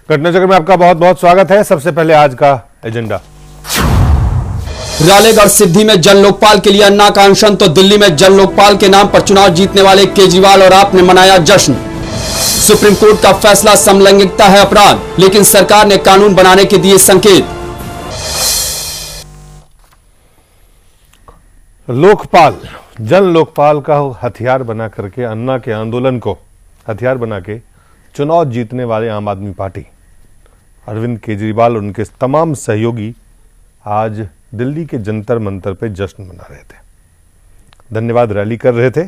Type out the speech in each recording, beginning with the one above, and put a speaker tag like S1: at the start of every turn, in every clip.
S1: घटनाचक्र में आपका बहुत बहुत स्वागत है। सबसे पहले आज का एजेंडा।
S2: रालेगढ़ सिद्धि में जन लोकपाल के लिए अन्ना का अनशन, तो दिल्ली में जन लोकपाल के नाम पर चुनाव जीतने वाले केजरीवाल और आप ने मनाया जश्न। सुप्रीम कोर्ट का फैसला समलैंगिकता है अपराध, लेकिन सरकार ने कानून बनाने के दिए संकेत।
S1: लोकपाल, जन लोकपाल का हथियार बना करके अन्ना के आंदोलन को हथियार बना के चुनाव जीतने वाले आम आदमी पार्टी अरविंद केजरीवाल और उनके तमाम सहयोगी आज दिल्ली के जंतर मंतर पे जश्न मना रहे थे, धन्यवाद रैली कर रहे थे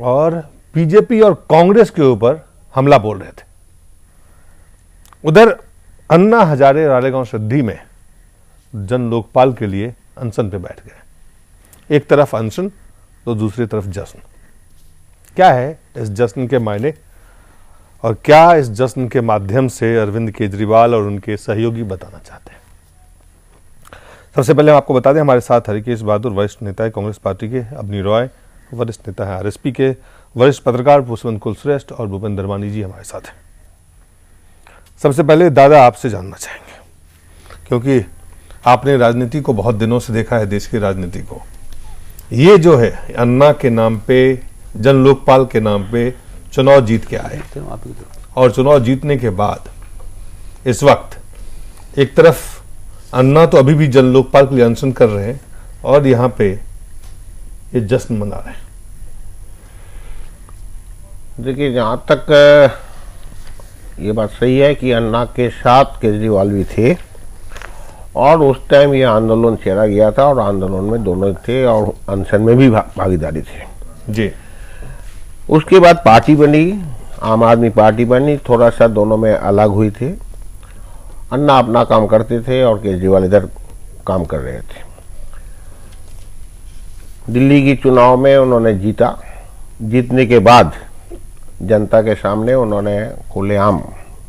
S1: और बीजेपी और कांग्रेस के ऊपर हमला बोल रहे थे। उधर अन्ना हजारे रालेगांव सिद्धि में जन लोकपाल के लिए अनशन पे बैठ गए। एक तरफ अनशन तो दूसरी तरफ जश्न। क्या है इस जश्न के मायने और क्या इस जश्न के माध्यम से अरविंद केजरीवाल और उनके सहयोगी बताना चाहते हैं? सबसे पहले हम आपको बता दें, हमारे साथ हरिकेश बहादुर वरिष्ठ नेता है कांग्रेस पार्टी के, अवनी रॉय वरिष्ठ नेता है आरएसपी के, वरिष्ठ पत्रकार पुष्पवंत कुलश्रेष्ठ और भूपेंद्र दरमानी जी हमारे साथ हैं। सबसे पहले दादा आपसे जानना चाहेंगे, क्योंकि आपने राजनीति को बहुत दिनों से देखा है, देश की राजनीति को। ये जो है अन्ना के नाम पे, जन लोकपाल के नाम पे चुनाव जीत के आए और चुनाव जीतने के बाद इस वक्त एक तरफ अन्ना तो अभी भी जन लोकपाल के लिए अनशन कर रहे हैं और यहां पे ये जश्न मना रहे हैं।
S3: देखिए, जहां तक ये बात सही है कि अन्ना के साथ केजरीवाल भी थे और उस टाइम ये आंदोलन छेड़ा गया था और आंदोलन में दोनों थे और अनशन में भी भागीदारी थे
S1: जी।
S3: उसके बाद पार्टी बनी, आम आदमी पार्टी बनी, थोड़ा सा दोनों में अलग हुई थी। अन्ना अपना काम करते थे और केजरीवाल इधर काम कर रहे थे। दिल्ली की चुनाव में उन्होंने जीता। जीतने के बाद जनता के सामने उन्होंने खुलेआम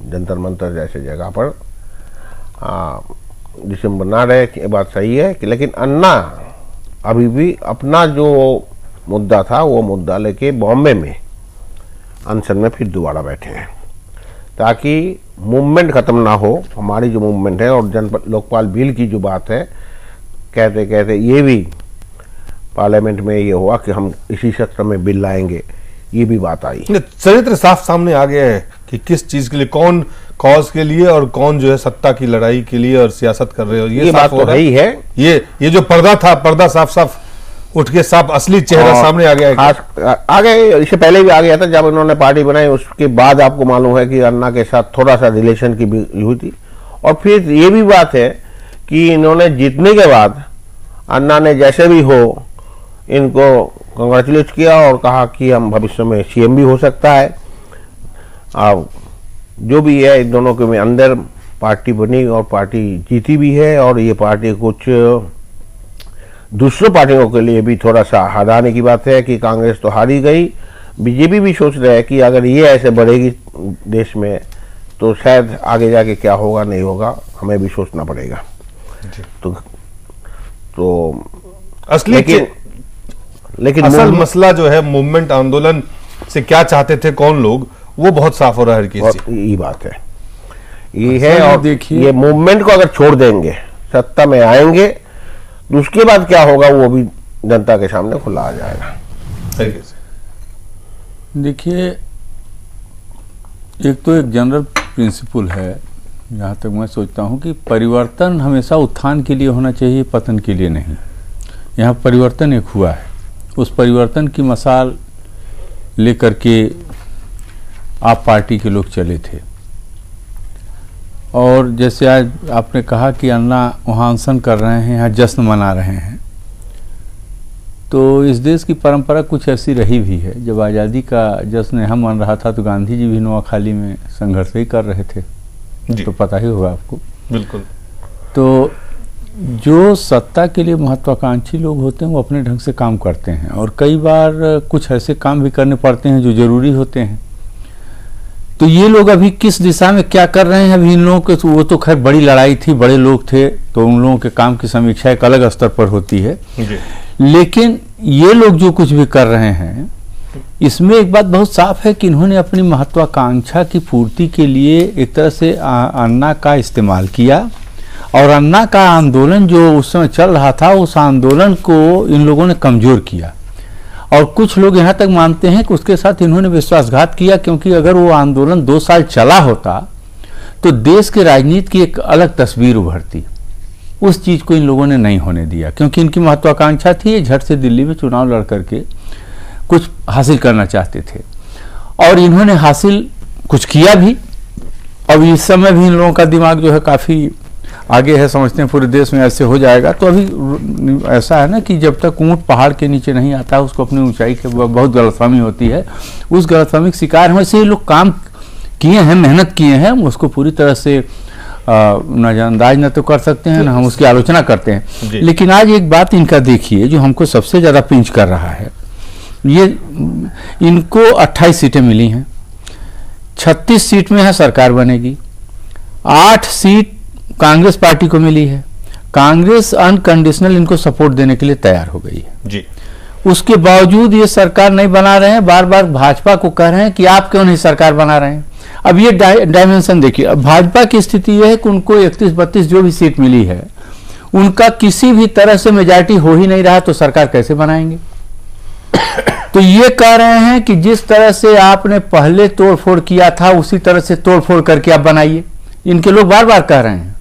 S3: जंतर मंतर जैसे जगह पर जश्न मना रहे, ये बात सही है कि लेकिन अन्ना अभी भी अपना जो मुद्दा था वो मुद्दा लेके बॉम्बे में अनशन में फिर दोबारा बैठे हैं ताकि मूवमेंट खत्म ना हो। हमारी जो मूवमेंट है और जन लोकपाल बिल की जो बात है, कहते कहते ये भी पार्लियामेंट में ये हुआ कि हम इसी सत्र में बिल लाएंगे, ये भी बात आई।
S1: चरित्र साफ सामने आ गया है कि किस चीज के लिए, कौन कॉज के लिए और कौन जो है सत्ता की लड़ाई के लिए और सियासत कर रहे हो।
S3: ये बात तो रही है।
S1: ये जो पर्दा था, पर्दा साफ साफ उठ के साफ असली चेहरा सामने आ गया है।
S3: आगे इससे पहले भी आ गया था जब उन्होंने पार्टी बनाई। उसके बाद आपको मालूम है कि अन्ना के साथ थोड़ा सा रिलेशन की भी हुई थी। और फिर ये भी बात है कि इन्होंने जीतने के बाद अन्ना ने जैसे भी हो इनको कांग्रेचुलेट किया और कहा कि हम भविष्य में सीएम भी हो सकता है। अब जो भी है, इन दोनों के अंदर पार्टी बनी और पार्टी जीती भी है और ये पार्टी कुछ दूसरों पार्टियों के लिए भी थोड़ा सा हराने की बात है कि कांग्रेस तो हारी गई। बीजेपी भी सोच रहा है कि अगर ये ऐसे बढ़ेगी देश में तो शायद आगे जाके क्या होगा नहीं होगा, हमें भी सोचना पड़ेगा। तो
S1: असली लेकिन असल मसला जो है मूवमेंट, आंदोलन से क्या चाहते थे कौन लोग, वो बहुत साफ हो रहा है।
S3: ये बात है, ये है। और देखिए, ये मूवमेंट को अगर छोड़ देंगे, सत्ता में आएंगे तो उसके बाद क्या होगा वो भी जनता के सामने खुला आ जाएगा।
S4: देखिए, एक तो एक जनरल प्रिंसिपल है, जहाँ तक मैं सोचता हूँ कि परिवर्तन हमेशा उत्थान के लिए होना चाहिए, पतन के लिए नहीं। यहाँ परिवर्तन एक हुआ है, उस परिवर्तन की मसाल लेकर के आप पार्टी के लोग चले थे। और जैसे आज आपने कहा कि अन्ना वहाँ अनशन कर रहे हैं, यहाँ जश्न मना रहे हैं, तो इस देश की परंपरा कुछ ऐसी रही भी है। जब आज़ादी का जश्न यहाँ मन रहा था तो गांधी जी भी नोआखाली में संघर्ष ही कर रहे थे, तो पता ही होगा आपको।
S1: बिल्कुल।
S4: तो जो सत्ता के लिए महत्वाकांक्षी लोग होते हैं वो अपने ढंग से काम करते हैं और कई बार कुछ ऐसे काम भी करने पड़ते हैं जो जरूरी होते हैं। तो ये लोग अभी किस दिशा में क्या कर रहे हैं, अभी इन लोगों के वो तो खैर बड़ी लड़ाई थी, बड़े लोग थे, तो उन लोगों के काम की समीक्षा एक अलग स्तर पर होती है। लेकिन ये लोग जो कुछ भी कर रहे हैं इसमें एक बात बहुत साफ है कि इन्होंने अपनी महत्वाकांक्षा की पूर्ति के लिए एक तरह से अन्ना का इस्तेमाल किया, और अन्ना का आंदोलन जो उस समय चल रहा था उस आंदोलन को इन लोगों ने कमजोर किया, और कुछ लोग यहाँ तक मानते हैं कि उसके साथ इन्होंने विश्वासघात किया, क्योंकि अगर वो आंदोलन 2 साल चला होता तो देश के राजनीति की एक अलग तस्वीर उभरती। उस चीज को इन लोगों ने नहीं होने दिया, क्योंकि इनकी महत्वाकांक्षा थी झट से दिल्ली में चुनाव लड़ करके कुछ हासिल करना चाहते थे, और इन्होंने हासिल कुछ किया भी। अब इस समय भी इन लोगों का दिमाग जो है काफी आगे है, समझते हैं पूरे देश में ऐसे हो जाएगा। तो अभी ऐसा है ना कि जब तक ऊंट पहाड़ के नीचे नहीं आता उसको अपनी ऊंचाई की बहुत गलतफहमी होती है, उस गलतफहमी का शिकार हम। ऐसे लोग काम किए हैं, मेहनत किए हैं, उसको पूरी तरह से नजरअंदाज न तो कर सकते हैं, ना हम उसकी आलोचना करते हैं। लेकिन आज एक बात इनका देखिए जो हमको सबसे ज्यादा पिंच कर रहा है, ये इनको 28 सीटें मिली हैं, 36 सीट में है सरकार बनेगी, 8 सीट कांग्रेस पार्टी को मिली है। कांग्रेस अनकंडीशनल इनको सपोर्ट देने के लिए तैयार हो गई है
S1: जी।
S4: उसके बावजूद ये सरकार नहीं बना रहे हैं, बार बार भाजपा को कह रहे हैं कि आप क्यों नहीं सरकार बना रहे हैं। अब ये डायमेंशन देखिए, अब भाजपा की स्थिति यह है कि उनको 31-32 जो भी सीट मिली है उनका किसी भी तरह से मेजॉरिटी हो ही नहीं रहा, तो सरकार कैसे बनाएंगे। तो ये कह रहे हैं कि जिस तरह से आपने पहले तोड़फोड़ किया था उसी तरह से तोड़फोड़ करके आप बनाइए। इनके लोग बार बार कह रहे हैं,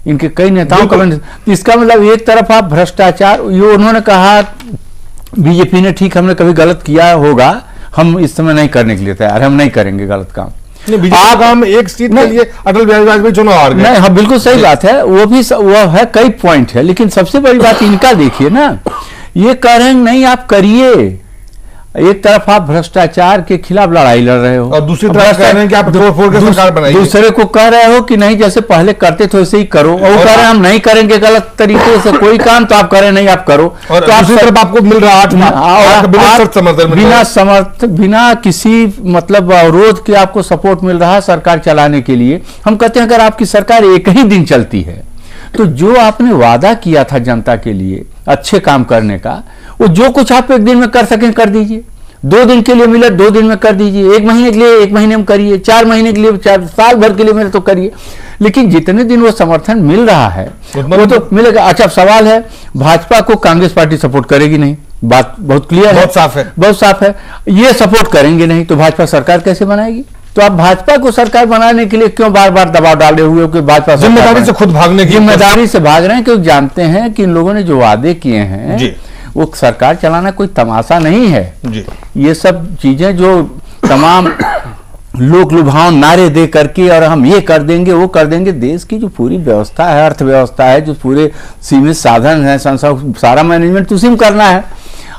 S4: इनके कई नेताओं का। इसका मतलब एक तरफ आप भ्रष्टाचार, ये उन्होंने कहा बीजेपी ने ठीक हमने कभी गलत किया होगा, हम इस समय नहीं करने के लिए तैयार, हम नहीं करेंगे गलत काम।
S1: आप हम एक सीट के लिए अटल बिहारी वाजपेयी चुनाव हार गए।
S4: नहीं, हाँ बिल्कुल सही बात है, वो है, कई पॉइंट है। लेकिन सबसे बड़ी बात इनका देखिए ना, ये कह रहे हैं नहीं आप करिए। एक तरफ आप भ्रष्टाचार के खिलाफ लड़ाई लड़ रहे हो,
S1: और दूसरी तरफ कह रहे हैं कि आप तोड़फोड़ के सरकार बनाइए।
S4: दूसरे को कह रहे हो कि नहीं जैसे पहले करते थे वैसे ही करो, और वो कह रहे हैं हम नहीं करेंगे गलत तरीके से कोई काम, तो आप करें नहीं आप करो।
S1: और
S4: तो
S1: दूसरी तरफ आपको मिल रहा 8
S4: बिना किसी मतलब अवरोध के आपको सपोर्ट मिल रहा सरकार चलाने के लिए। हम कहते हैं अगर आपकी सरकार एक ही दिन चलती है तो जो आपने वादा किया था जनता के लिए अच्छे काम करने का, वो जो कुछ आप एक दिन में कर सकें कर दीजिए। 2 दिन के लिए मिले 2 दिन में कर दीजिए, 1 महीने के लिए 1 महीने में करिए, 4 महीने के लिए 4 साल भर के लिए मिले तो करिए। लेकिन जितने दिन वो समर्थन मिल रहा है वो तो मिलेगा। अच्छा, सवाल है भाजपा को कांग्रेस पार्टी सपोर्ट करेगी नहीं, बात बहुत क्लियर है,
S1: बहुत साफ है,
S4: बहुत साफ है। ये सपोर्ट करेंगे नहीं तो भाजपा सरकार कैसे बनाएगी। तो आप भाजपा को सरकार बनाने के लिए क्यों बार बार दबाव डाले हुए हो कि भाजपा
S1: जिम्मेदारी से खुद भागने की
S4: जिम्मेदारी से भाग रहे हैं, क्योंकि जानते हैं कि इन लोगों ने जो वादे किए हैं वो सरकार चलाना कोई तमाशा नहीं है
S1: जी।
S4: ये सब चीजें जो तमाम लोक लुभावन नारे दे करके और हम ये कर देंगे वो कर देंगे, देश की जो पूरी व्यवस्था है, अर्थव्यवस्था है, जो पूरे सीमित साधन है, सारा मैनेजमेंट उसी में करना है।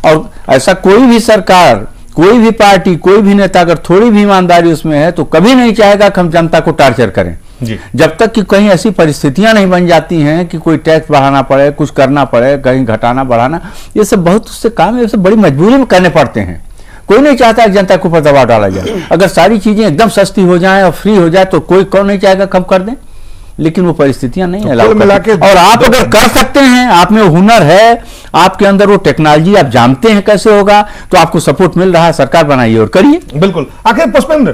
S4: और ऐसा कोई भी सरकार, कोई भी पार्टी, कोई भी नेता अगर थोड़ी भी ईमानदारी उसमें है तो कभी नहीं चाहेगा कि हम जनता को टार्चर करें
S1: जी।
S4: जब तक कि कहीं ऐसी परिस्थितियां नहीं बन जाती हैं कि कोई टैक्स बढ़ाना पड़े, कुछ करना पड़े, कहीं घटाना बढ़ाना, ये सब बहुत उससे काम है, ये सब बड़ी मजबूरी में करने पड़ते हैं। कोई नहीं चाहता कि जनता के ऊपर दबाव डाला जाए। अगर सारी चीजें एकदम सस्ती हो जाए और फ्री हो जाए तो कोई कौन नहीं चाहेगा कम कर दें, लेकिन वो परिस्थितियां नहीं अलाउ करती। और आप अगर कर सकते हैं, आप में हुनर है, आपके अंदर वो टेक्नोलॉजी आप जानते हैं कैसे होगा, तो आपको सपोर्ट मिल रहा है, सरकार बनाइए और करिए।
S1: बिल्कुल। आखिर पुष्पेंद्र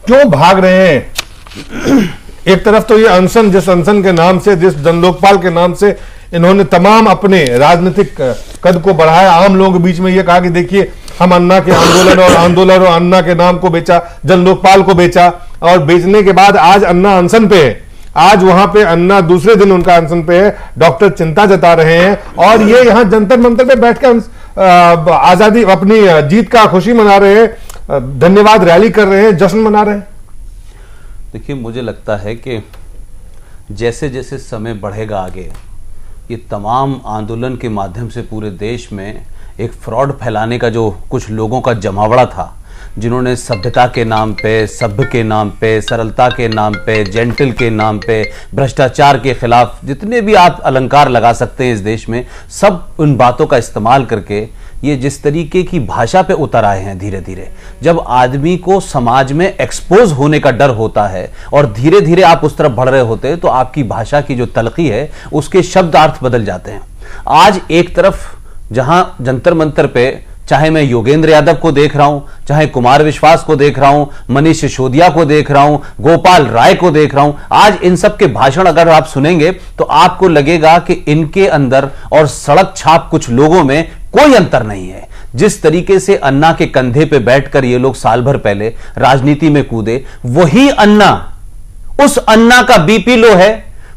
S1: क्यों भाग रहे हैं? एक तरफ तो ये अनशन, जिस अनशन के नाम से, जिस जन लोकपाल के नाम से इन्होंने तमाम अपने राजनीतिक कद को बढ़ाया, आम लोगों के बीच में ये कहा कि देखिए हम अन्ना के आंदोलन और अन्ना के नाम को बेचा, जन लोकपाल को बेचा, और बेचने के बाद आज अन्ना अनशन पे है। आज वहां पे अन्ना दूसरे दिन उनका अनशन पे है, डॉक्टर चिंता जता रहे हैं, और ये यहां जंतर मंतर पे बैठकर आजादी, अपनी जीत का खुशी मना रहे हैं, धन्यवाद रैली कर रहे हैं, जश्न मना रहे हैं।
S5: देखिए, मुझे लगता है कि जैसे जैसे समय बढ़ेगा आगे, ये तमाम आंदोलन के माध्यम से पूरे देश में एक फ्रॉड फैलाने का जो कुछ लोगों का जमावड़ा था, जिन्होंने सभ्यता के नाम पे, सभ्य के नाम पे, सरलता के नाम पे, जेंटल के नाम पे, भ्रष्टाचार के खिलाफ जितने भी आप अलंकार लगा सकते हैं इस देश में, सब उन बातों का इस्तेमाल करके ये जिस तरीके की भाषा पे उतर आए हैं धीरे धीरे। जब आदमी को समाज में एक्सपोज होने का डर होता है और धीरे धीरे आप उस तरफ बढ़ रहे होते हैं, तो आपकी भाषा की जो तलखी है उसके शब्दार्थ बदल जाते हैं। आज एक तरफ जहां जंतर मंतर पे चाहे मैं योगेंद्र यादव को देख रहा हूं, चाहे कुमार विश्वास को देख रहा हूं, मनीष सिसोदिया को देख रहा हूं, गोपाल राय को देख रहा हूं, आज इन सब के भाषण अगर आप सुनेंगे तो आपको लगेगा कि इनके अंदर और सड़क छाप कुछ लोगों में कोई अंतर नहीं है। जिस तरीके से अन्ना के कंधे पे बैठकर ये लोग साल भर पहले राजनीति में कूदे, वही अन्ना, उस अन्ना का बीपी लो है,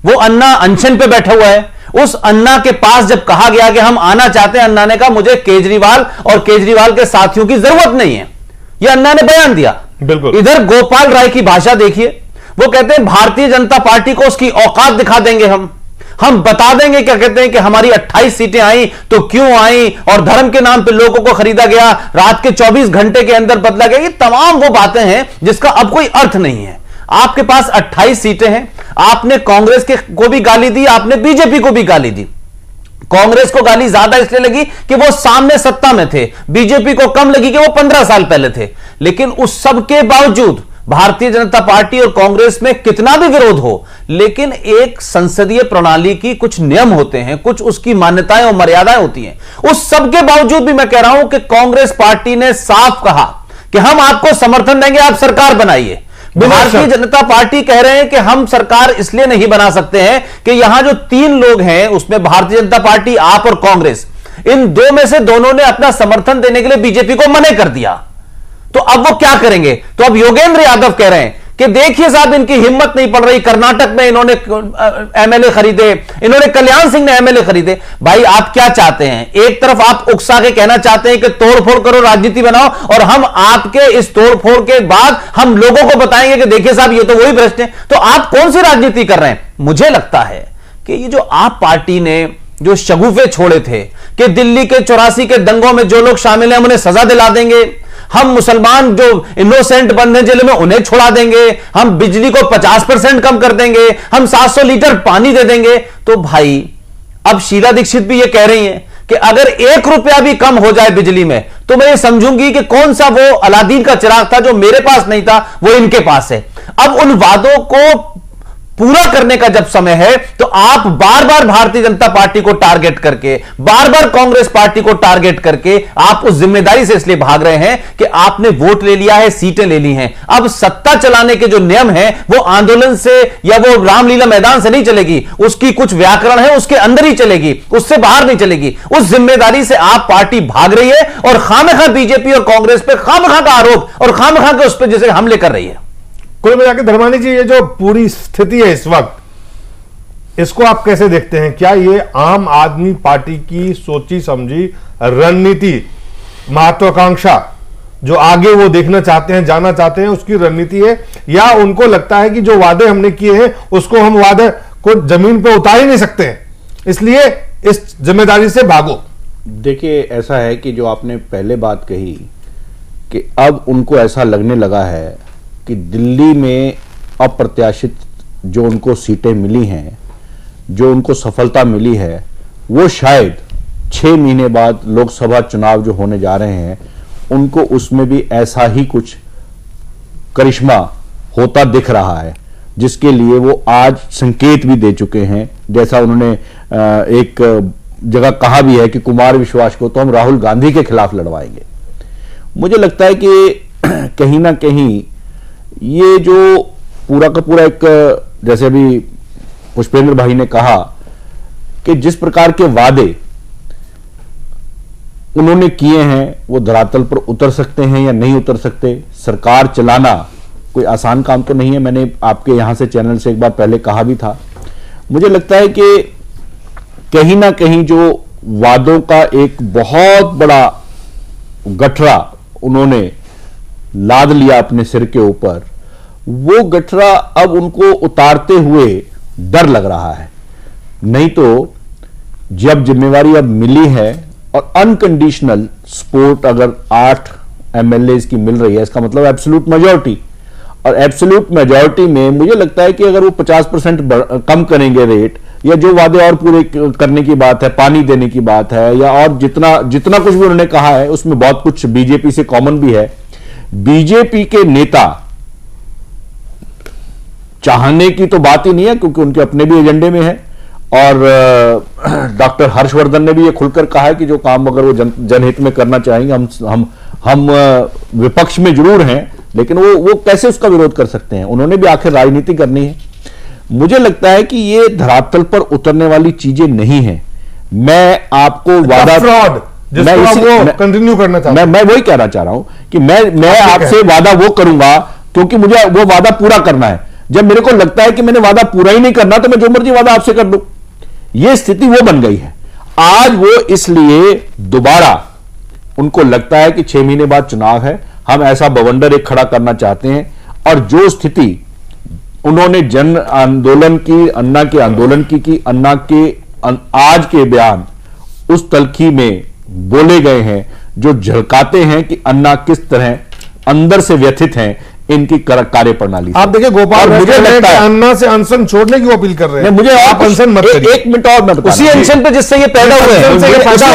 S5: वो अन्ना अनशन पे बैठा हुआ है। उस अन्ना के पास जब कहा गया कि हम आना चाहते हैं, अन्ना ने कहा मुझे केजरीवाल और केजरीवाल के साथियों की जरूरत नहीं है। ये अन्ना ने बयान दिया।
S1: बिल्कुल।
S5: इधर गोपाल राय की भाषा देखिए, वो कहते हैं भारतीय जनता पार्टी को उसकी औकात दिखा देंगे, हम बता देंगे, क्या कहते हैं कि हमारी 28 सीटें आई तो क्यों आई, और धर्म के नाम पे लोगों को खरीदा गया, रात के 24 घंटे के अंदर बदला गया। ये तमाम वो बातें हैं जिसका अब कोई अर्थ नहीं है। आपके पास 28 सीटें हैं, आपने कांग्रेस को भी गाली दी, आपने बीजेपी को भी गाली दी। कांग्रेस को गाली ज्यादा इसलिए लगी कि वो सामने सत्ता में थे, बीजेपी को कम लगी कि वो 15 साल पहले थे। लेकिन उस सब के बावजूद भारतीय जनता पार्टी और कांग्रेस में कितना भी विरोध हो, लेकिन एक संसदीय प्रणाली की कुछ नियम होते हैं, कुछ उसकी मान्यताएं और मर्यादाएं होती हैं। उस सब के बावजूद भी मैं कह रहा हूं कि कांग्रेस पार्टी ने साफ कहा कि हम आपको समर्थन देंगे, आप सरकार बनाइए। भारतीय जनता पार्टी कह रहे हैं कि हम सरकार इसलिए नहीं बना सकते हैं कि यहां जो 3 लोग हैं, उसमें भारतीय जनता पार्टी, आप और कांग्रेस, इन दो में से दोनों ने अपना समर्थन देने के लिए बीजेपी को मना कर दिया। तो अब वो क्या करेंगे? तो अब योगेंद्र यादव कह रहे हैं कि देखिए साहब, इनकी हिम्मत नहीं पड़ रही, कर्नाटक में इन्होंने एमएलए खरीदे, इन्होंने कल्याण सिंह ने एमएलए खरीदे। भाई आप क्या चाहते हैं? एक तरफ आप उकसा के कहना चाहते हैं कि तोड़फोड़ करो, राजनीति बनाओ, और हम आपके इस तोड़फोड़ के बाद हम लोगों को बताएंगे कि देखिए साहब ये तो वही भ्रष्ट है। तो आप कौन सी राजनीति कर रहे हैं? मुझे लगता है कि ये जो आप पार्टी ने जो शगुफे छोड़े थे कि दिल्ली के 84 के दंगों में जो लोग शामिल हैं उन्हें सजा दिला देंगे, हम मुसलमान जो इनोसेंट बंद हैं जेल में उन्हें छुड़ा देंगे, हम बिजली को 50% कम कर देंगे, हम 700 लीटर पानी दे देंगे। तो भाई अब शीला दीक्षित भी ये कह रही हैं कि अगर 1 रुपया भी कम हो जाए बिजली में तो मैं ये समझूंगी कि कौन सा वो अलादीन का चिराग था जो मेरे पास नहीं था, वो इनके पास है। अब उन वादों को पूरा करने का जब समय है तो आप बार बार भारतीय जनता पार्टी को टारगेट करके, बार बार कांग्रेस पार्टी को टारगेट करके आप उस जिम्मेदारी से इसलिए भाग रहे हैं कि आपने वोट ले लिया है, सीटें ले ली हैं। अब सत्ता चलाने के जो नियम हैं वो आंदोलन से या वो रामलीला मैदान से नहीं चलेगी, उसकी कुछ व्याकरण है उसके अंदर ही चलेगी, उससे बाहर नहीं चलेगी। उस जिम्मेदारी से आप पार्टी भाग रही है और खामखा बीजेपी और कांग्रेस पे खामखा का आरोप और खामखा के उस पर जैसे हमले कर रही है।
S1: कुल मिला के धर्मानी जी, ये जो पूरी स्थिति है इस वक्त, इसको आप कैसे देखते हैं? क्या ये आम आदमी पार्टी की सोची समझी रणनीति, महत्वाकांक्षा, जो आगे वो देखना चाहते हैं, जाना चाहते हैं, उसकी रणनीति है, या उनको लगता है कि जो वादे हमने किए हैं उसको हम वादे को जमीन पे उतार ही नहीं सकते हैं, इसलिए इस जिम्मेदारी से भागो?
S3: देखिए, ऐसा है कि जो आपने पहले बात कही कि अब उनको ऐसा लगने लगा है कि दिल्ली में अप्रत्याशित जो उनको सीटें मिली हैं, जो उनको सफलता मिली है, वो शायद 6 महीने बाद लोकसभा चुनाव जो होने जा रहे हैं उनको उसमें भी ऐसा ही कुछ करिश्मा होता दिख रहा है, जिसके लिए वो आज संकेत भी दे चुके हैं। जैसा उन्होंने एक जगह कहा भी है कि कुमार विश्वास को तो हम राहुल गांधी के खिलाफ लड़वाएंगे। मुझे लगता है कि कहीं ना कहीं ये जो पूरा का पूरा एक, जैसे अभी पुष्पेंद्र भाई ने कहा कि जिस प्रकार के वादे उन्होंने किए हैं वो धरातल पर उतर सकते हैं या नहीं उतर सकते। सरकार चलाना कोई आसान काम तो नहीं है, मैंने आपके यहां से चैनल से एक बार पहले कहा भी था। मुझे लगता है कि कहीं ना कहीं जो वादों का एक बहुत बड़ा गठरा उन्होंने लाद लिया अपने सिर के ऊपर, वो गठरा अब उनको उतारते हुए डर लग रहा है। नहीं तो जब जिम्मेवारी अब मिली है और अनकंडीशनल सपोर्ट अगर 8 एमएलए की मिल रही है, इसका मतलब एब्सोल्यूट मेजॉरिटी, और एब्सोल्यूट मेजॉरिटी में मुझे लगता है कि अगर वो 50% कम करेंगे रेट, या जो वादे और पूरे करने की बात है, पानी देने की बात है, या और जितना जितना कुछ भी उन्होंने कहा है उसमें बहुत कुछ बीजेपी से कॉमन भी है। बीजेपी के नेता चाहने की तो बात ही नहीं है क्योंकि उनके अपने भी एजेंडे में है,
S6: और डॉक्टर हर्षवर्धन ने भी ये खुलकर कहा है कि जो काम अगर वो जनहित में करना चाहेंगे, हम विपक्ष में जरूर हैं, लेकिन वो कैसे उसका विरोध कर सकते हैं? उन्होंने भी आखिर राजनीति करनी है। मुझे लगता है कि ये धरातल पर उतरने वाली चीजें नहीं है। मैं आपको वादा
S1: फ्रॉड कंटिन्यू करना चाहता हूं,
S6: मैं वही कहना चाह रहा हूं कि मैं आपसे वादा वो करूंगा क्योंकि मुझे वो वादा पूरा करना है। जब मेरे को लगता है कि मैंने वादा पूरा ही नहीं करना तो मैं जो मर्जी वादा आपसे कर दूं। ये स्थिति वो बन गई है आज। वो इसलिए दोबारा उनको लगता है कि 6 महीने बाद चुनाव है, हम ऐसा बवंडर एक खड़ा करना चाहते हैं। और जो स्थिति उन्होंने जन आंदोलन की, अन्ना के आंदोलन की अन्ना के आज के बयान उस तलखी में बोले गए हैं जो झलकाते हैं कि अन्ना किस तरह अंदर से व्यथित हैं इनकी कार्य प्रणाली।
S1: आप देखिए गोपाल, मुझे लगता है अन्ना से अनशन छोड़ने की अपील कर रहे हैं।
S6: मुझे आप अनशन मत करिए। एक मिनट और मैं बताऊं,
S5: उसी अनशन पे जिससे ये पैदा हुए हैं, उसी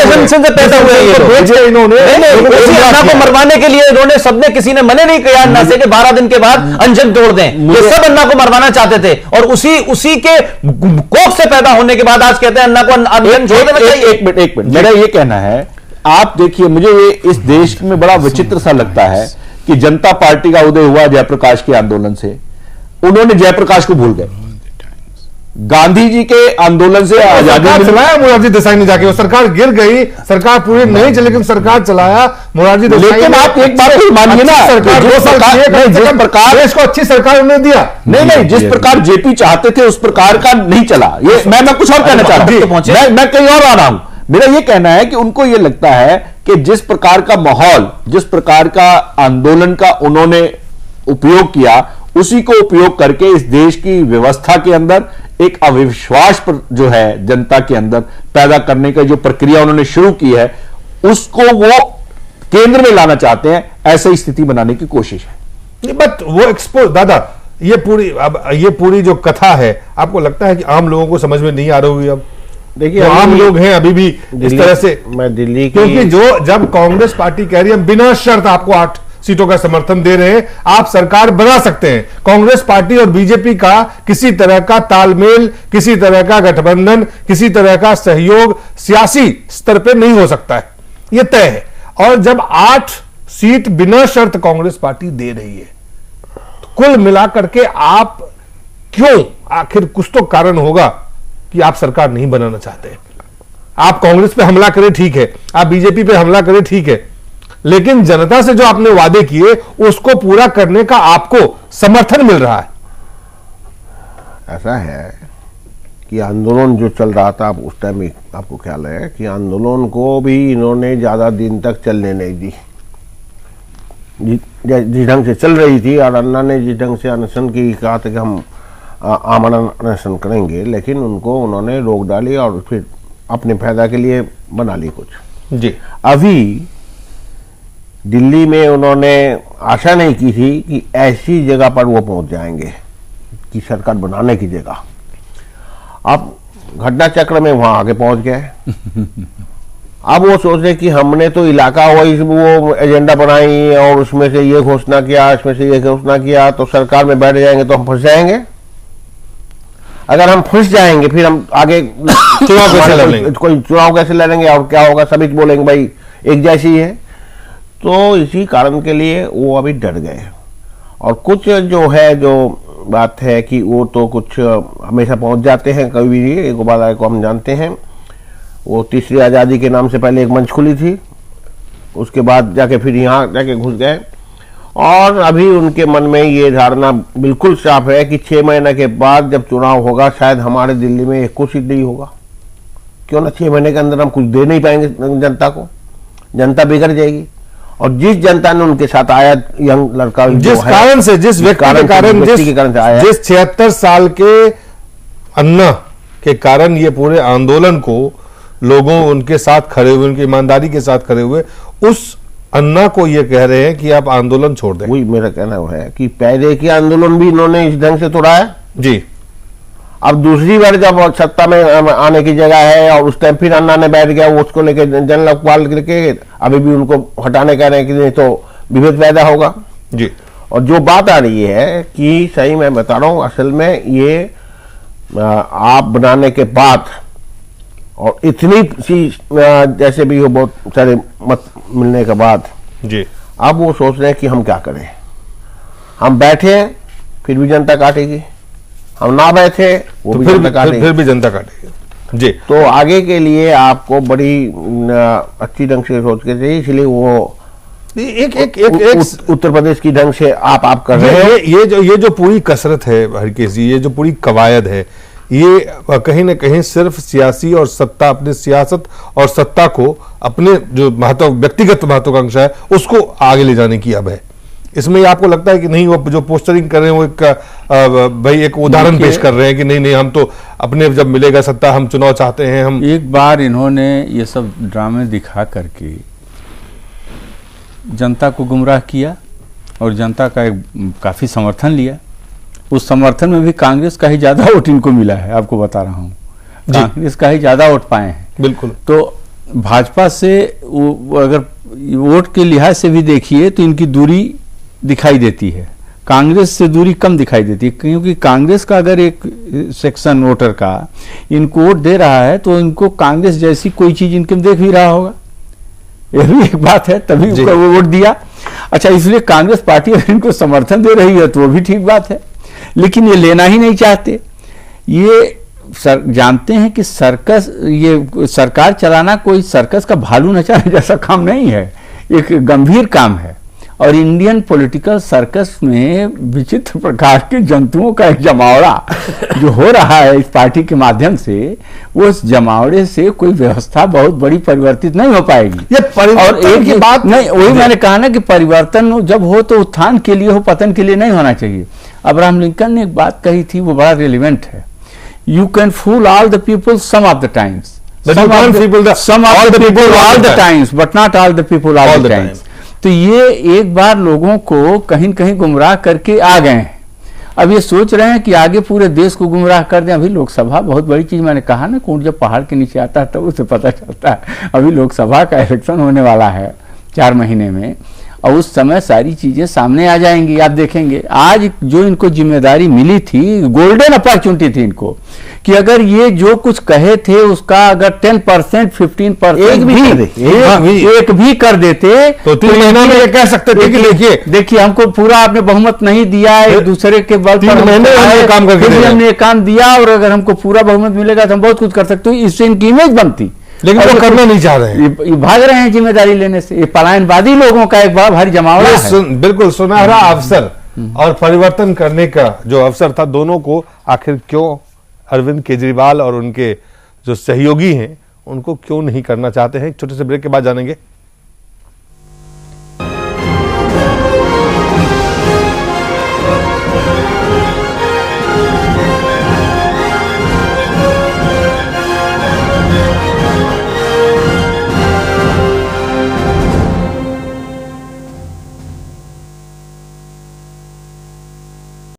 S5: अनशन से पैदा हुए हैं
S1: इन्होंने
S5: अन्ना को मरवाने के लिए इन्होंने सबने, किसी ने मने नहीं किया अन्ना से कि 12 दिन के बाद अनशन तोड़ दें। ये सब अन्ना को मरवाना चाहते थे और उसी के कोख से पैदा होने के बाद आज कहते हैं अन्ना को अनशन छोड़ देना चाहिए।
S6: एक मिनट मेरा ये कहना है, आप देखिए, मुझे ये इस देश में बड़ा विचित्र सा लगता है कि जनता पार्टी का उदय हुआ जयप्रकाश के आंदोलन से, उन्होंने जयप्रकाश को भूल गए। गांधी जी के आंदोलन से आजादी
S1: चलाया मोरारजी देसाई ने जाके, वो सरकार गिर गई, सरकार पूरी नहीं चली लेकिन सरकार चलाया मोरारजी देसाई।
S6: लेकिन आप एक बात मानिए ना,
S1: सरकार 2 साल जिस प्रकार इसको अच्छी सरकार ने दिया,
S6: नहीं जिस प्रकार जेपी चाहते थे उस प्रकार का नहीं चला। ये मैं कुछ और कहना चाह रहा हूं, मैं कहीं और आ रहा हूं। मेरा यह कहना है कि उनको यह लगता है कि जिस प्रकार का माहौल, जिस प्रकार का आंदोलन का उन्होंने उपयोग किया, उसी को उपयोग करके इस देश की व्यवस्था के अंदर एक अविश्वास पर जो है जनता के अंदर पैदा करने का जो प्रक्रिया उन्होंने शुरू की है, उसको वो केंद्र में लाना चाहते हैं। ऐसी स्थिति बनाने की कोशिश है।
S1: बट वो एक्सपोज दादा, ये पूरी जो कथा है, आपको लगता है कि आम लोगों को समझ में नहीं आ रही होगी? अब देखिए आम लोग हैं अभी भी इस तरह से,
S3: मैं दिल्ली
S1: क्योंकि जब कांग्रेस पार्टी कह रही है बिना शर्त आपको 8 सीटों का समर्थन दे रहे हैं, आप सरकार बना सकते हैं, कांग्रेस पार्टी और बीजेपी का किसी तरह का तालमेल, किसी तरह का गठबंधन, किसी तरह का सहयोग सियासी स्तर पर नहीं हो सकता है, यह तय है। और जब 8 सीट बिना शर्त कांग्रेस पार्टी दे रही है, तो कुल मिलाकर के आप क्यों, आखिर कुछ तो कारण होगा कि आप सरकार नहीं बनाना चाहते। आप कांग्रेस पे हमला करें ठीक है, आप बीजेपी पे हमला करें ठीक है, लेकिन जनता से जो आपने वादे किए उसको पूरा करने का आपको समर्थन मिल रहा है।
S3: ऐसा है कि आंदोलन जो चल रहा था उस टाइम में, आपको ख्याल है कि आंदोलन को भी इन्होंने ज्यादा दिन तक चलने नहीं दी। जिस ढंग से चल रही थी और अन्ना ने जिस ढंग से अनशन की कहा था कि हम आमरण अनशन करेंगे, लेकिन उनको उन्होंने रोक डाली और फिर अपने फायदा के लिए बना ली कुछ।
S1: जी
S3: अभी दिल्ली में उन्होंने आशा नहीं की थी कि ऐसी जगह पर वो पहुंच जाएंगे कि सरकार बनाने की जगह। अब घटना चक्र में वहां आगे पहुंच गए। अब वो सोच रहे कि हमने तो इलाका वाइज वो एजेंडा बनाई और उसमें से ये घोषणा किया, इसमें से ये घोषणा किया, तो सरकार में बैठ जाएंगे तो हम फंस जाएंगे। अगर हम फंस जाएंगे फिर हम आगे
S1: चुनाव कैसे लड़ेंगे,
S3: कोई चुनाव कैसे लड़ेंगे और क्या होगा, सभी बोलेंगे भाई एक जैसी है। तो इसी कारण के लिए वो अभी डर गए। और कुछ जो है, जो बात है कि वो तो कुछ हमेशा पहुंच जाते हैं कभी भी। गोपाल राय को हम जानते हैं, वो तीसरी आज़ादी के नाम से पहले एक मंच खुली थी, उसके बाद जाके फिर यहाँ जाके घुस गए। और अभी उनके मन में ये धारणा बिल्कुल साफ है कि 6 महीने के बाद जब चुनाव होगा शायद हमारे दिल्ली में एक कुछ नहीं होगा। क्यों ना, 6 महीने के अंदर हम कुछ दे नहीं पाएंगे जनता को, जनता बिगड़ जाएगी। और जिस जनता ने उनके साथ आया, यंग लड़का,
S1: जिस कारण से, जिस व्यक्ति के कारण से आया, जिस 76 साल के अन्ना के कारण ये पूरे आंदोलन को लोगों उनके साथ खड़े हुए, उनकी ईमानदारी के साथ खड़े हुए, उस अन्ना को ये कह रहे हैं कि आप आंदोलन छोड़ दें।
S3: वही मेरा कहना है कि पहले के आंदोलन भी इन्होंने इस ढंग से तोड़ा है
S1: जी।
S3: अब दूसरी बार जब सत्ता में आने की जगह है और उस टाइम फिर अन्ना ने बैठ गया, वो उसको लेके जन लोकपाल करके अभी भी उनको हटाने कह रहे हैं कि नहीं तो विभेद पैदा होगा जी। और जो बात आ रही है कि सही मैं बता रहा हूं, असल में ये आप बनाने के बाद और इतनी सी जैसे भी हो बहुत सारे मत मिलने के बाद
S1: जी
S3: अब वो सोच रहे हैं कि हम क्या करें। हम बैठे फिर भी जनता काटेगी, हम ना बैठे वो
S1: तो
S3: भी
S1: फिर
S3: जनता काटेगी।
S1: फिर भी जनता काटेगी। जी
S3: तो आगे के लिए आपको बड़ी अच्छी ढंग से सोच के चाहिए, इसलिए वो उत्तर प्रदेश की ढंग से आप कर रहे हैं।
S1: ये जो पूरी कसरत है हरकेश जी, ये जो पूरी कवायद है, ये कहीं ना कहीं सिर्फ सियासी और सत्ता, अपने सियासत और सत्ता को अपने जो व्यक्तिगत महत्वाकांक्षा है उसको आगे ले जाने की अब है। इसमें आपको लगता है कि नहीं, वो जो पोस्टरिंग कर रहे हैं वो एक भाई एक उदाहरण पेश कर रहे हैं कि नहीं नहीं हम तो अपने जब मिलेगा सत्ता हम चुनाव चाहते हैं। हम
S4: एक बार इन्होंने ये सब ड्रामे दिखा करके जनता को गुमराह किया और जनता का एक काफी समर्थन लिया। उस समर्थन में भी कांग्रेस का ही ज्यादा वोट इनको मिला है, आपको बता रहा हूँ, कांग्रेस का ही ज्यादा वोट पाए हैं।
S1: बिल्कुल।
S4: तो भाजपा से अगर वोट के लिहाज से भी देखिए तो इनकी दूरी दिखाई देती है, कांग्रेस से दूरी कम दिखाई देती है, क्योंकि कांग्रेस का अगर एक सेक्शन वोटर का इनको वोट दे रहा है तो इनको कांग्रेस जैसी कोई चीज इनके देख भी रहा होगा, यह भी एक बात है, तभी उनको वो वोट दिया। अच्छा, इसलिए कांग्रेस पार्टी अगर इनको समर्थन दे रही है तो वो भी ठीक बात है, लेकिन ये लेना ही नहीं चाहते। ये जानते हैं कि सर्कस, ये सरकार चलाना कोई सर्कस का भालू नचाने जैसा काम नहीं है, एक गंभीर काम है। और इंडियन पॉलिटिकल सर्कस में विचित्र प्रकार के जंतुओं का एक जमावड़ा जो हो रहा है इस पार्टी के माध्यम से, वो उस जमावड़े से कोई व्यवस्था बहुत बड़ी परिवर्तित नहीं हो पाएगी।
S1: ये
S4: और एक ही बात नहीं, वही मैंने कहा ना कि परिवर्तन जब हो तो उत्थान के लिए हो, पतन के लिए नहीं होना चाहिए। अब्राहम लिंकन ने एक बात कही थी, वो बड़ा रिलेवेंट है, you can fool all the people some of the times, some of the people all the times, but not all the people all the times। तो ये एक बार लोगों को कहीं कहीं गुमराह करके आ गए हैं, अब ये सोच रहे हैं कि आगे पूरे देश को गुमराह कर दें। अभी लोकसभा बहुत बड़ी चीज, मैंने कहा ना, ऊंट जब पहाड़ के नीचे आता है तब उसे पता चलता है। अभी लोकसभा का इलेक्शन होने वाला है 4 महीने में, और उस समय सारी चीजें सामने आ जाएंगी, आप देखेंगे। आज जो इनको जिम्मेदारी मिली थी, गोल्डन अपॉर्चुनिटी थी इनको, कि अगर ये जो कुछ कहे थे उसका अगर 10% 15% एक भी कर देते
S1: तो 3 महीनों में ये कह सकते थे कि
S4: देखिए हमको पूरा आपने बहुमत नहीं दिया, एक दूसरे के बल पर हमने काम दिया, और अगर हमको पूरा बहुमत मिलेगा तो हम बहुत कुछ कर सकते हैं, इससे इनकी इमेज बनती।
S1: लेकिन वो करना नहीं चाह रहे हैं,
S4: ये भाग रहे हैं जिम्मेदारी लेने से। ये पलायनवादी लोगों का एक बड़ा भारी जमावड़ा है।
S1: बिल्कुल सुनहरा अवसर और परिवर्तन करने का जो अवसर था, दोनों को आखिर क्यों अरविंद केजरीवाल और उनके जो सहयोगी हैं उनको क्यों नहीं करना चाहते हैं? एक छोटे से ब्रेक के बाद जानेंगे।